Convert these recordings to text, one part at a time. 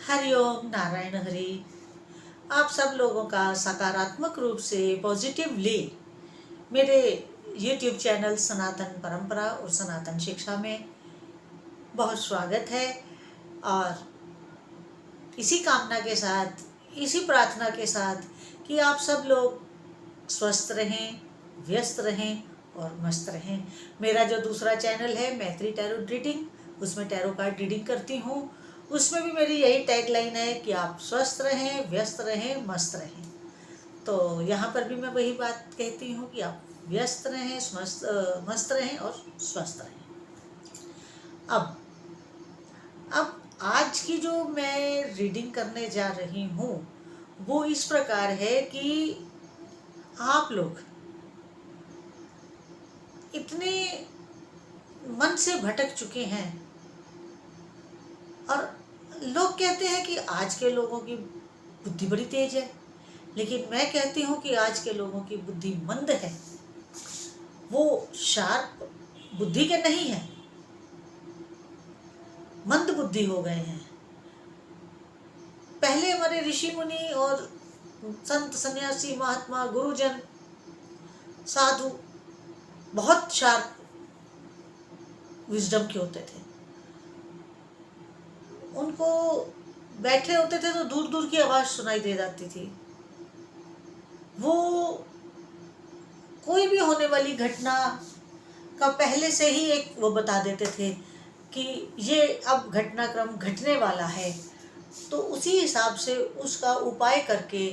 हरिओम नारायण हरि। आप सब लोगों का सकारात्मक रूप से पॉजिटिवली मेरे YouTube चैनल सनातन परंपरा और सनातन शिक्षा में बहुत स्वागत है। और इसी कामना के साथ, इसी प्रार्थना के साथ कि आप सब लोग स्वस्थ रहें, व्यस्त रहें और मस्त रहें। मेरा जो दूसरा चैनल है मैत्री टैरो रीडिंग, उसमें टैरो कार्ड रीडिंग करती हूँ। उसमें भी मेरी यही टैगलाइन है कि आप स्वस्थ रहें, व्यस्त रहें, मस्त रहें। तो यहाँ पर भी मैं वही बात कहती हूँ कि आप व्यस्त रहें, मस्त रहें और स्वस्थ रहें। अब आज की जो मैं रीडिंग करने जा रही हूँ वो इस प्रकार है कि आप लोग इतने मन से भटक चुके हैं और लोग कहते हैं कि आज के लोगों की बुद्धि बड़ी तेज है, लेकिन मैं कहती हूँ कि आज के लोगों की बुद्धि मंद है। वो शार्प बुद्धि के नहीं है, मंद बुद्धि हो गए हैं। पहले हमारे ऋषि मुनि और संत सन्यासी महात्मा गुरुजन साधु बहुत शार्प विजडम के होते थे। उनको बैठे होते थे तो दूर दूर की आवाज सुनाई दे जाती थी। वो कोई भी होने वाली घटना का पहले से ही एक वो बता देते थे कि ये अब घटनाक्रम घटने वाला है, तो उसी हिसाब से उसका उपाय करके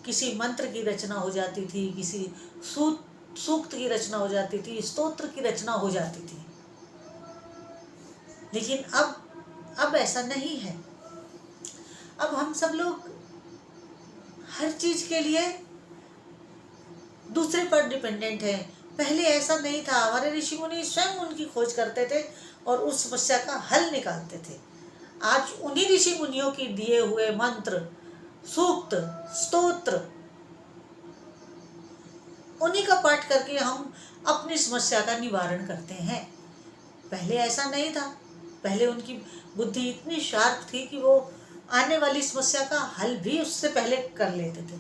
किसी मंत्र की रचना हो जाती थी, किसी सूक्त की रचना हो जाती थी, स्तोत्र की रचना हो जाती थी। लेकिन अब ऐसा नहीं है। अब हम सब लोग हर चीज के लिए दूसरे पर डिपेंडेंट है। पहले ऐसा नहीं था। हमारे ऋषि मुनि स्वयं उनकी खोज करते थे और उस समस्या का हल निकालते थे। आज उन्हीं ऋषि मुनियों की दिए हुए मंत्र, सूक्त, स्तोत्र, उन्हीं का पाठ करके हम अपनी समस्या का निवारण करते हैं। पहले ऐसा नहीं था। पहले उनकी बुद्धि इतनी शार्प थी कि वो आने वाली समस्या का हल भी उससे पहले कर लेते थे।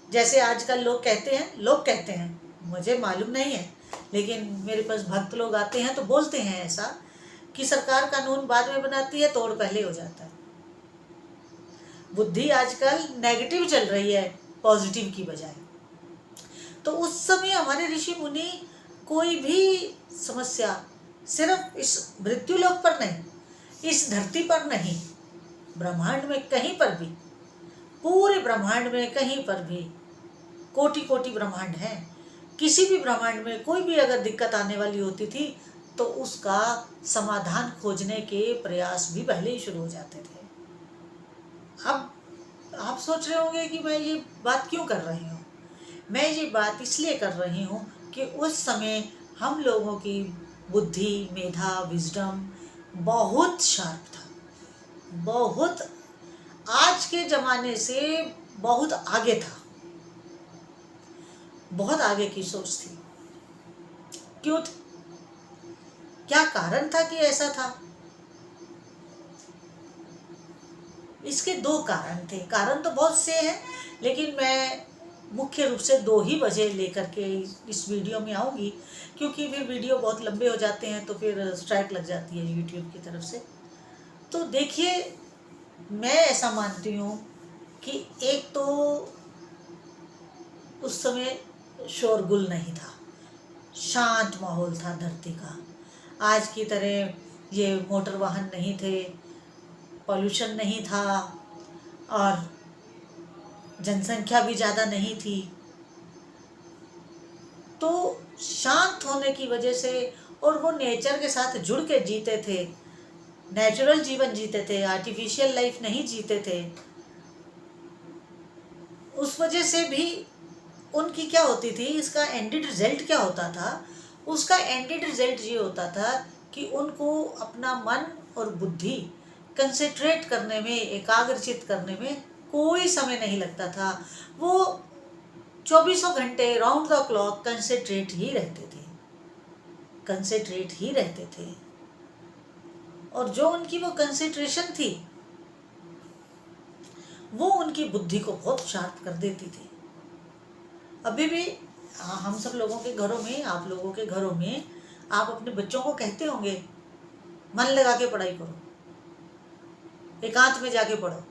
जैसे आजकल लोग कहते हैं, मुझे मालूम नहीं है, लेकिन मेरे पास भक्त लोग आते हैं तो बोलते हैं ऐसा कि सरकार कानून बाद में बनाती है, तोड़ पहले हो जाता है। बुद्धि आजकल नेगेटिव चल रही है पॉजिटिव की बजाय। तो उस समय हमारे ऋषि मुनि कोई भी समस्या सिर्फ इस मृत्युलोक पर नहीं, इस धरती पर नहीं, ब्रह्मांड में कहीं पर भी, पूरे ब्रह्मांड में कहीं पर भी, कोटि कोटि ब्रह्मांड हैं, किसी भी ब्रह्मांड में कोई भी अगर दिक्कत आने वाली होती थी तो उसका समाधान खोजने के प्रयास भी पहले ही शुरू हो जाते थे। अब आप सोच रहे होंगे कि मैं ये बात क्यों कर रही हूँ। मैं ये बात इसलिए कर रही हूँ कि उस समय हम लोगों की बुद्धि, मेधा, विजडम बहुत शार्प था, बहुत आज के ज़माने से बहुत आगे था, बहुत आगे की सोच थी। क्यों थी? क्या कारण था कि ऐसा था? इसके दो कारण थे। कारण तो बहुत से हैं, लेकिन मैं मुख्य रूप से दो ही वजह लेकर के इस वीडियो में आऊँगी, क्योंकि फिर वीडियो बहुत लंबे हो जाते हैं तो फिर स्ट्राइक लग जाती है यूट्यूब की तरफ से। तो देखिए, मैं ऐसा मानती हूँ कि एक तो उस समय शोरगुल नहीं था, शांत माहौल था धरती का। आज की तरह ये मोटर वाहन नहीं थे, पॉल्यूशन नहीं था और जनसंख्या भी ज़्यादा नहीं थी। तो शांत होने की वजह से, और वो नेचर के साथ जुड़ के जीते थे, नेचुरल जीवन जीते थे, आर्टिफिशियल लाइफ नहीं जीते थे। उस वजह से भी उनकी क्या होती थी, इसका एंडेड रिजल्ट क्या होता था? उसका एंडेड रिजल्ट ये होता था कि उनको अपना मन और बुद्धि कंसंट्रेट करने में, एकाग्रचित करने में कोई समय नहीं लगता था। वो 24 घंटे राउंड द क्लॉक कंसंट्रेट ही रहते थे। और जो उनकी वो कंसंट्रेशन थी वो उनकी बुद्धि को बहुत शार्प कर देती थी। अभी भी हम सब लोगों के घरों में, आप लोगों के घरों में, आप अपने बच्चों को कहते होंगे मन लगा के पढ़ाई करो, एकांत में जाके पढ़ो,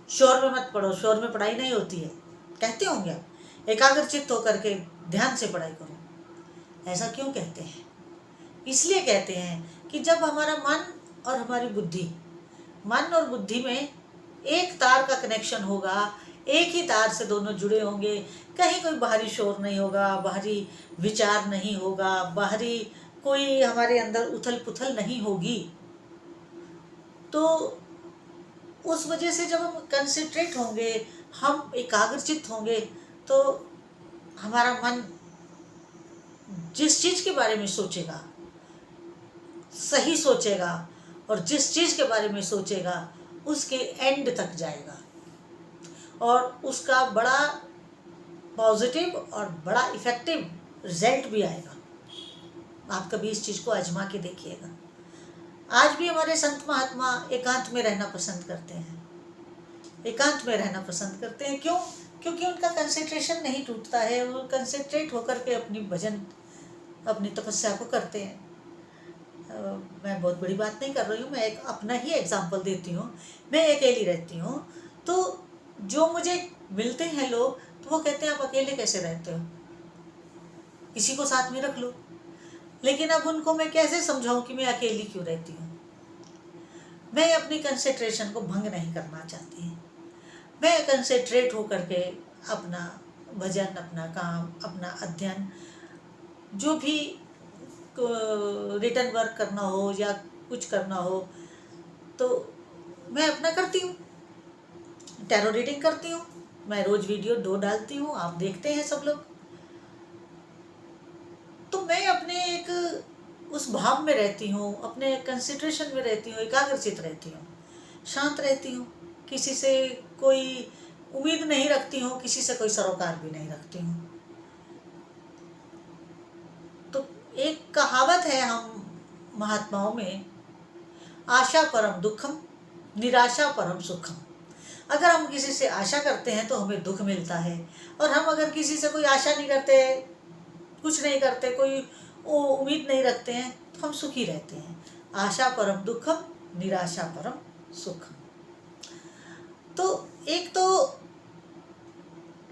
शोर में मत पढ़ो, शोर में पढ़ाई नहीं होती है, कहते होंगे आप। एकाग्रचित्त होकर के ध्यान से पढ़ाई करो। ऐसा क्यों कहते हैं? इसलिए कहते हैं कि जब हमारा मन और हमारी बुद्धि, मन और बुद्धि में एक तार का कनेक्शन होगा, एक ही तार से दोनों जुड़े होंगे, कहीं कोई बाहरी शोर नहीं होगा, बाहरी विचार नहीं होगा, बाहरी कोई हमारे अंदर उथल पुथल नहीं होगी, तो उस वजह से जब हम कंसंट्रेट होंगे, हम एकाग्रचित्त होंगे, तो हमारा मन जिस चीज़ के बारे में सोचेगा सही सोचेगा, और जिस चीज़ के बारे में सोचेगा उसके एंड तक जाएगा, और उसका बड़ा पॉजिटिव और बड़ा इफ़ेक्टिव रिजल्ट भी आएगा। आप कभी इस चीज़ को आजमा के देखिएगा। आज भी हमारे संत महात्मा एकांत में रहना पसंद करते हैं, एकांत में रहना पसंद करते हैं। क्यों? क्योंकि उनका कंसंट्रेशन नहीं टूटता है, वो कंसंट्रेट होकर के अपनी भजन, अपनी तपस्या को करते हैं। मैं बहुत बड़ी बात नहीं कर रही हूँ, मैं एक अपना ही एग्जाम्पल देती हूँ। मैं अकेली रहती हूँ, तो जो मुझे मिलते हैं लोग, तो वो कहते हैं आप अकेले कैसे रहते हो, किसी को साथ में रख लो। लेकिन अब उनको मैं कैसे समझाऊं कि मैं अकेली क्यों रहती हूँ? मैं अपनी कंसंट्रेशन को भंग नहीं करना चाहती। मैं कंसंट्रेट होकर के अपना भजन, अपना काम, अपना अध्ययन, जो भी रिटर्न वर्क करना हो या कुछ करना हो, तो मैं अपना करती हूँ। टैरो रीडिंग करती हूँ, मैं रोज़ वीडियो 2 डालती हूँ, आप देखते हैं सब लोग। तो मैं अपने एक उस भाव में रहती हूँ, अपने कंसंट्रेशन में रहती हूँ, एकाग्रचित रहती हूँ, शांत रहती हूँ, किसी से कोई उम्मीद नहीं रखती हूँ, किसी से कोई सरोकार भी नहीं रखती हूँ। तो एक कहावत है हम महात्माओं में, आशा परम दुखम, निराशा परम सुखम। अगर हम किसी से आशा करते हैं तो हमें दुख मिलता है, और हम अगर किसी से कोई आशा नहीं करते, कुछ नहीं करते, कोई उम्मीद नहीं रखते हैं, तो हम सुखी रहते हैं। आशा परम दुखम, निराशा परम सुखम। तो एक तो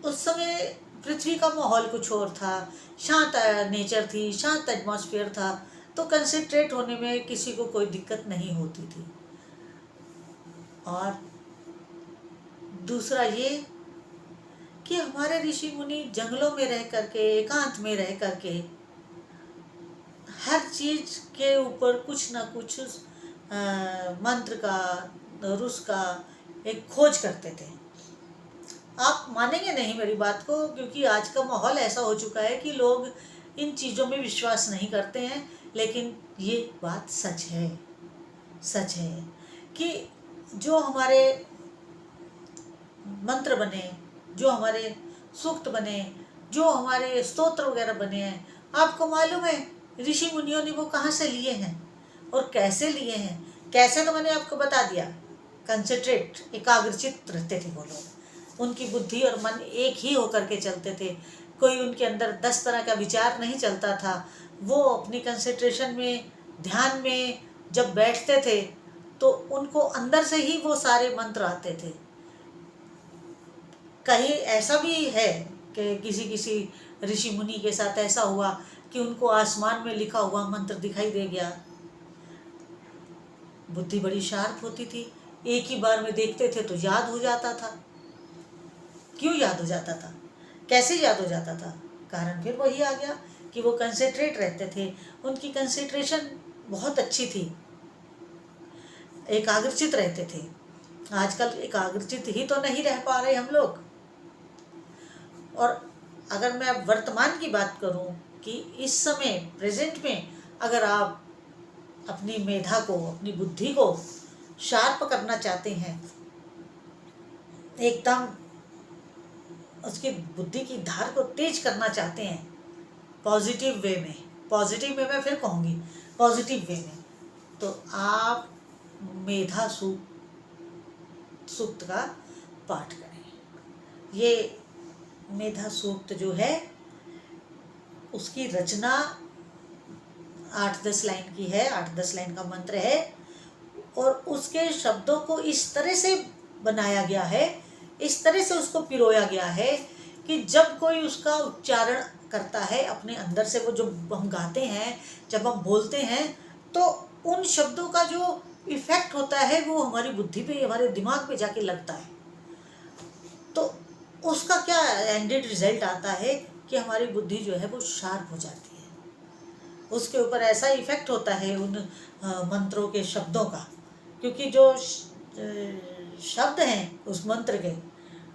उस समय पृथ्वी का माहौल कुछ और था, शांत नेचर थी, शांत एटमॉस्फेयर था, तो कंसंट्रेट होने में किसी को कोई दिक्कत नहीं होती थी। और दूसरा ये कि हमारे ऋषि मुनि जंगलों में रह करके, एकांत में रह करके, हर चीज़ के ऊपर कुछ ना कुछ मंत्र का, रुस का एक खोज करते थे। आप मानेंगे नहीं मेरी बात को, क्योंकि आज का माहौल ऐसा हो चुका है कि लोग इन चीज़ों में विश्वास नहीं करते हैं, लेकिन ये बात सच है, सच है कि जो हमारे मंत्र बने, जो हमारे सूक्त बने, जो हमारे स्तोत्र वगैरह बने हैं, आपको मालूम है ऋषि मुनियों ने वो कहाँ से लिए हैं और कैसे लिए हैं? कैसे तो मैंने आपको बता दिया। कंसंट्रेट, एकाग्रचित्त रहते थे वो लोग, उनकी बुद्धि और मन एक ही होकर के चलते थे, कोई उनके अंदर 10 तरह का विचार नहीं चलता था। वो अपनी कंसंट्रेशन में, ध्यान में जब बैठते थे तो उनको अंदर से ही वो सारे मंत्र आते थे। कहीं ऐसा भी है कि किसी किसी ऋषि मुनि के साथ ऐसा हुआ कि उनको आसमान में लिखा हुआ मंत्र दिखाई दे गया। बुद्धि बड़ी शार्प होती थी, एक ही बार में देखते थे तो याद हो जाता था। क्यों याद हो जाता था? कैसे याद हो जाता था? कारण फिर वही आ गया कि वो कंसंट्रेट रहते थे, उनकी कंसंट्रेशन बहुत अच्छी थी, एकाग्रचित रहते थे। आजकल एकाग्रचित ही तो नहीं रह पा रहे हम लोग। और अगर मैं अब वर्तमान की बात करूं कि इस समय प्रेजेंट में अगर आप अपनी मेधा को, अपनी बुद्धि को शार्प करना चाहते हैं, एकदम उसकी बुद्धि की धार को तेज करना चाहते हैं पॉजिटिव वे में, पॉजिटिव में मैं फिर कहूँगी पॉजिटिव वे में, तो आप मेधा सूक्त का पाठ करें। ये मेधा सूक्त जो है उसकी रचना 8-10 लाइन की है, 8-10 लाइन का मंत्र है और उसके शब्दों को इस तरह से बनाया गया है, इस तरह से उसको पिरोया गया है कि जब कोई उसका उच्चारण करता है अपने अंदर से, वो जो हम गाते हैं, जब हम बोलते हैं, तो उन शब्दों का जो इफेक्ट होता है वो हमारी बुद्धि पे, हमारे दिमाग पे जाके लगता है। तो उसका क्या एंडेड रिजल्ट आता है कि हमारी बुद्धि जो है वो शार्प हो जाती है, उसके ऊपर ऐसा इफेक्ट होता है उन मंत्रों के शब्दों का, क्योंकि जो शब्द हैं उस मंत्र के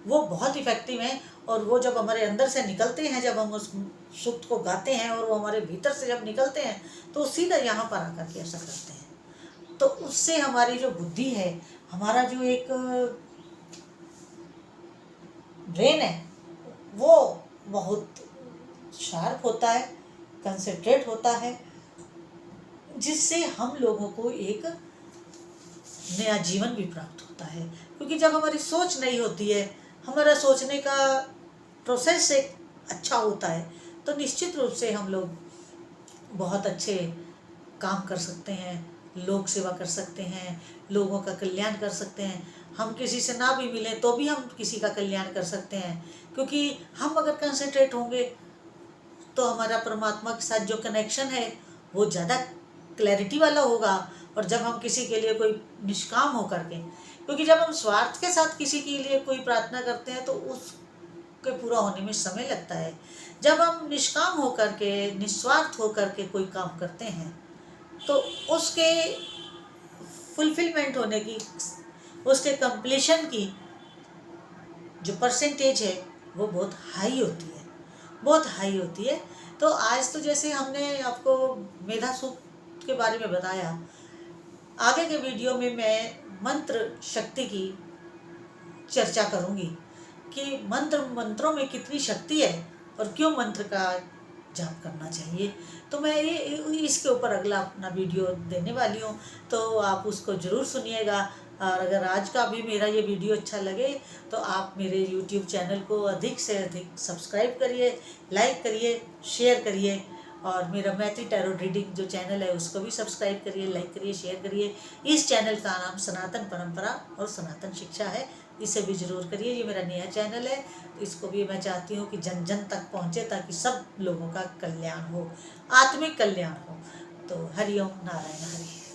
वो बहुत इफेक्टिव हैं और वो जब हमारे अंदर से निकलते हैं, जब हम उस सूक्त को गाते हैं और वो हमारे भीतर से जब निकलते हैं तो सीधा यहाँ पर आकर के असर करते हैं। तो उससे हमारी जो बुद्धि है, हमारा जो एक ब्रेन है, वो बहुत शार्प होता है, कंसंट्रेट होता है, जिससे हम लोगों को एक नया जीवन भी प्राप्त होता है। क्योंकि जब हमारी सोच नहीं होती है, हमारा सोचने का प्रोसेस एक अच्छा होता है, तो निश्चित रूप से हम लोग बहुत अच्छे काम कर सकते हैं, लोक सेवा कर सकते हैं, लोगों का कल्याण कर सकते हैं। हम किसी से ना भी मिलें तो भी हम किसी का कल्याण कर सकते हैं, क्योंकि हम अगर कंसंट्रेट होंगे तो हमारा परमात्मा के साथ जो कनेक्शन है वो ज़्यादा क्लैरिटी वाला होगा। और जब हम किसी के लिए कोई निष्काम हो करके, क्योंकि जब हम स्वार्थ के साथ किसी के लिए कोई प्रार्थना करते हैं तो उसके पूरा होने में समय लगता है। जब हम निष्काम होकर के, निस्वार्थ होकर के कोई काम करते हैं तो उसके फुलफिलमेंट होने की, उसके कंप्लीशन की जो परसेंटेज है वो बहुत हाई होती है, बहुत हाई होती है। तो आज तो जैसे हमने आपको मेधा सूक्त के बारे में बताया, आगे के वीडियो में मैं मंत्र शक्ति की चर्चा करूंगी कि मंत्रों में कितनी शक्ति है और क्यों मंत्र का जाप करना चाहिए। तो मैं ये इसके ऊपर अगला अपना वीडियो देने वाली हूँ, तो आप उसको ज़रूर सुनिएगा। और अगर आज का भी मेरा ये वीडियो अच्छा लगे तो आप मेरे YouTube चैनल को अधिक से अधिक सब्सक्राइब करिए, लाइक करिए, शेयर करिए। और मेरा मैत्री टैरो रीडिंग जो चैनल है उसको भी सब्सक्राइब करिए, लाइक करिए, शेयर करिए। इस चैनल का नाम सनातन परंपरा और सनातन शिक्षा है, इसे भी ज़रूर करिए। ये मेरा नया चैनल है, तो इसको भी मैं चाहती हूँ कि जन जन तक पहुँचे, ताकि सब लोगों का कल्याण हो, आत्मिक कल्याण हो। तो हरिओम नारायण हरि।